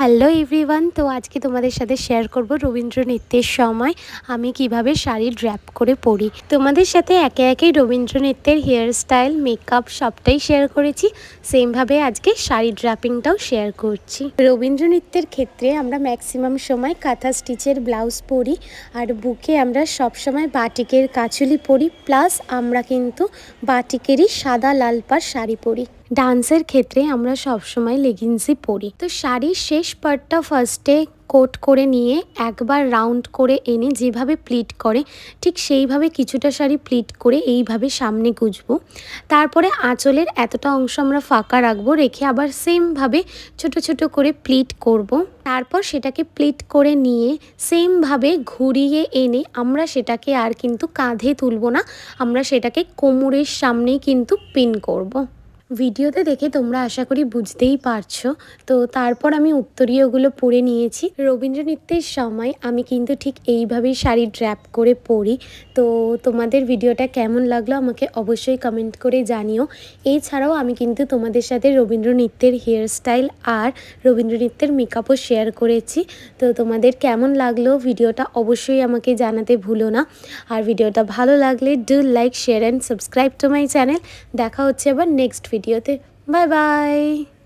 Hello everyone, তো আজকে তোমাদের সাথে শেয়ার করব রবীন্দ্র নৃত্যের সময় আমি কিভাবে শাড়ি ড্র্যাপ করে পরি। তোমাদের সাথে একে একে রবীন্দ্র নৃত্যের হেয়ার স্টাইল, মেকআপ সবটাই শেয়ার করেছি। সেমভাবে আজকে শাড়ি ড্র্যাপিংটাও শেয়ার করছি। রবীন্দ্র নৃত্যের ক্ষেত্রে আমরা ম্যাক্সিমাম সময় কাঁথা স্টিচের ব্লাউজ পরি, আর বুকে আমরা সবসময় বাটিকের কাচুলি পরি, প্লাস আমরা কিন্তু বাটিকেরই সাদা লাল পাড় শাড়ি পরি। ডান্সের ক্ষেত্রে আমরা সবসময় লেগিংসই পরি। তো শাড়ির শেষ পার্টটা ফার্স্টে কোট করে নিয়ে একবার রাউন্ড করে এনে যেভাবে প্লিট করে ঠিক সেইভাবে কিছুটা শাড়ি প্লিট করে এইভাবে সামনে গুজবো। তারপরে আঁচলের এতটা অংশ আমরা ফাঁকা রাখবো, রেখে আবার সেমভাবে ছোট ছোট করে প্লিট করব। তারপর সেটাকে প্লিট করে নিয়ে সেমভাবে ঘুরিয়ে এনে আমরা সেটাকে আর কিন্তু কাঁধে তুলব না, আমরা সেটাকে কোমরের সামনেই কিন্তু পিন করব। ভিডিওতে দেখে তোমরা আশা করি বুঝতেই পারছো। তো তারপর আমি উত্তরীয়গুলো পরে নিয়েছি। রবীন্দ্র নৃত্যের সময় আমি কিন্তু ঠিক এইভাবেই শাড়ি ড্র্যাপ করে পরি। তো তোমাদের ভিডিওটা কেমন লাগলো আমাকে অবশ্যই কমেন্ট করে জানিও। এছাড়াও আমি কিন্তু তোমাদের সাথে রবীন্দ্র নৃত্যের হেয়ার স্টাইল আর রবীন্দ্র নৃত্যের মেকআপও শেয়ার করেছি। তো তোমাদের কেমন লাগলো ভিডিওটা অবশ্যই আমাকে জানাতে ভুলো না। আর ভিডিওটা ভালো লাগলে do like, share and subscribe to my channel. দেখা হচ্ছে আবার নেক্সট ভিডিওতে। Bye bye.